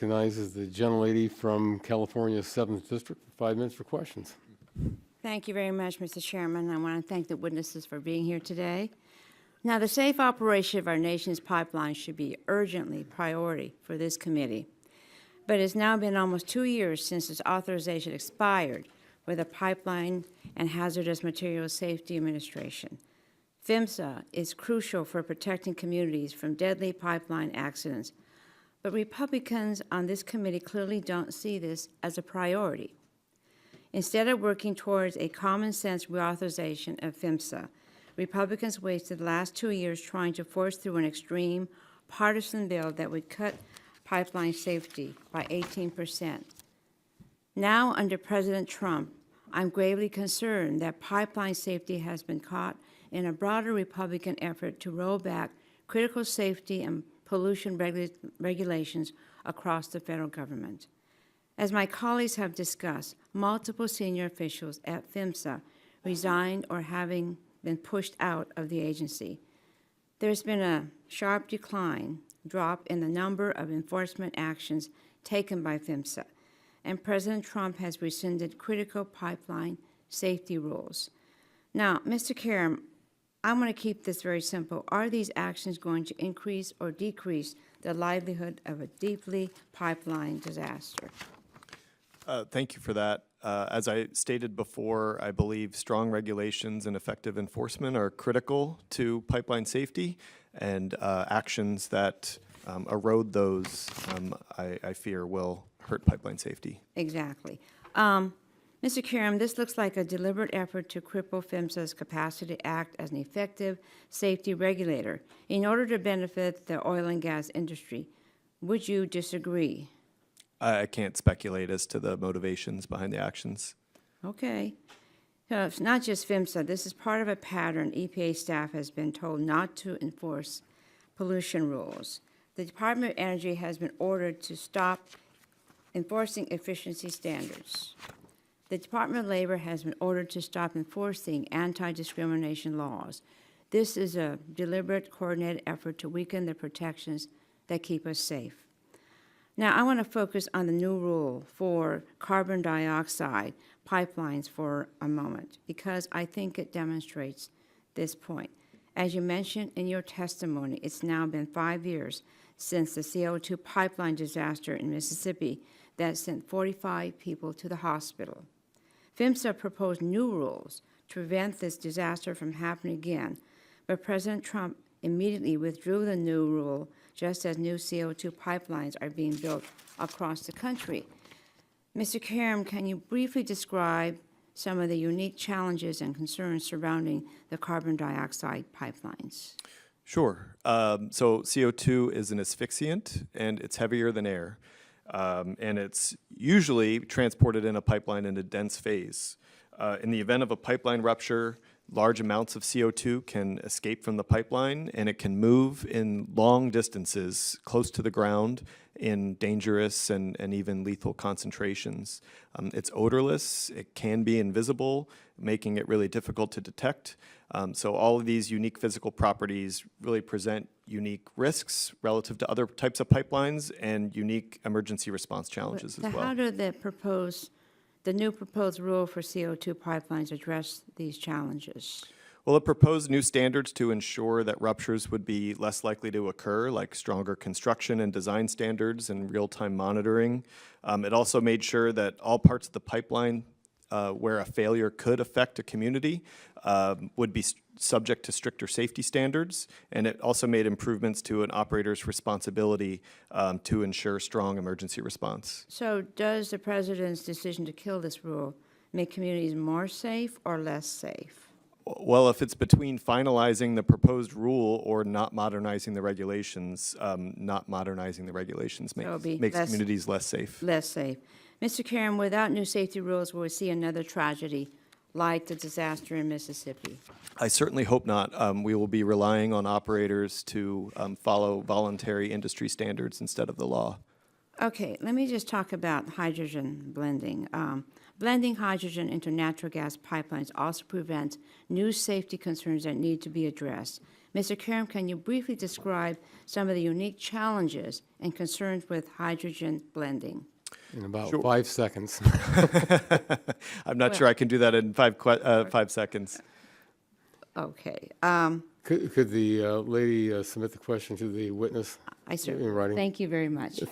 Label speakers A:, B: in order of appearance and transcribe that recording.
A: recognizes the gentlelady from California's 7th District for 5 minutes for questions.
B: Thank you very much, Mr. Chairman. I want to thank the witnesses for being here today. Now, the safe operation of our nation's pipelines should be urgently priority for this committee. But it's now been almost 2 years since its authorization expired with the Pipeline and Hazardous Materials Safety Administration. PHMSA is crucial for protecting communities from deadly pipeline accidents, but Republicans on this committee clearly don't see this as a priority. Instead of working towards a common-sense reauthorization of PHMSA, Republicans wasted the last 2 years trying to force through an extreme partisan bill that would cut pipeline safety by 18%. Now, under President Trump, I'm gravely concerned that pipeline safety has been caught in a broader Republican effort to roll back critical safety and pollution regulations across the federal government. As my colleagues have discussed, multiple senior officials at PHMSA resigned or having been pushed out of the agency. There's been a sharp drop in the number of enforcement actions taken by PHMSA, and President Trump has rescinded critical pipeline safety rules. Now, Mr. Caram, I'm going to keep this very simple. Are these actions going to increase or decrease the livelihood of a deeply pipeline disaster?
C: Thank you for that. As I stated before, I believe strong regulations and effective enforcement are critical to pipeline safety, and actions that erode those, I fear, will hurt pipeline safety.
B: Exactly. Mr. Caram, this looks like a deliberate effort to cripple PHMSA's capacity to act as an effective safety regulator in order to benefit the oil and gas industry. Would you disagree?
C: I can't speculate as to the motivations behind the actions.
B: Okay. So it's not just PHMSA. This is part of a pattern. EPA staff has been told not to enforce pollution rules. The Department of Energy has been ordered to stop enforcing efficiency standards. The Department of Labor has been ordered to stop enforcing anti-discrimination laws. This is a deliberate, coordinated effort to weaken the protections that keep us safe. Now, I want to focus on the new rule for carbon dioxide pipelines for a moment, because I think it demonstrates this point. As you mentioned in your testimony, it's now been 5 years since the CO2 pipeline disaster in Mississippi that sent 45 people to the hospital. PHMSA proposed new rules to prevent this disaster from happening again, but President Trump immediately withdrew the new rule just as new CO2 pipelines are being built across the country. Mr. Caram, can you briefly describe some of the unique challenges and concerns surrounding the carbon dioxide pipelines?
C: Sure. So CO2 is an asphyxiant, and it's heavier than air. And it's usually transported in a pipeline in a dense phase. In the event of a pipeline rupture, large amounts of CO2 can escape from the pipeline, and it can move in long distances close to the ground in dangerous and even lethal concentrations. It's odorless, it can be invisible, making it really difficult to detect. So all of these unique physical properties really present unique risks relative to other types of pipelines and unique emergency response challenges as well.
B: How do the new proposed rule for CO2 pipelines address these challenges?
C: Well, it proposed new standards to ensure that ruptures would be less likely to occur, like stronger construction and design standards and real-time monitoring. It also made sure that all parts of the pipeline where a failure could affect a community would be subject to stricter safety standards, and it also made improvements to an operator's responsibility to ensure strong emergency response.
B: So does the President's decision to kill this rule make communities more safe or less safe?
C: Well, if it's between finalizing the proposed rule or not modernizing the regulations, not modernizing the regulations makes communities less safe.
B: Less safe. Mr. Caram, without new safety rules, we'll see another tragedy like the disaster in Mississippi.
C: I certainly hope not. We will be relying on operators to follow voluntary industry standards instead of the law.
B: Okay, let me just talk about hydrogen blending. Blending hydrogen into natural gas pipelines also prevents new safety concerns that need to be addressed. Mr. Caram, can you briefly describe some of the unique challenges and concerns with hydrogen blending.
A: In about
C: Sure.
A: 5 seconds.
C: I'm not sure I can do that in 5 seconds.
B: Okay.
A: Could the lady submit the question to the witness
B: I
A: in
B: certainly,
A: writing?
B: thank you very much.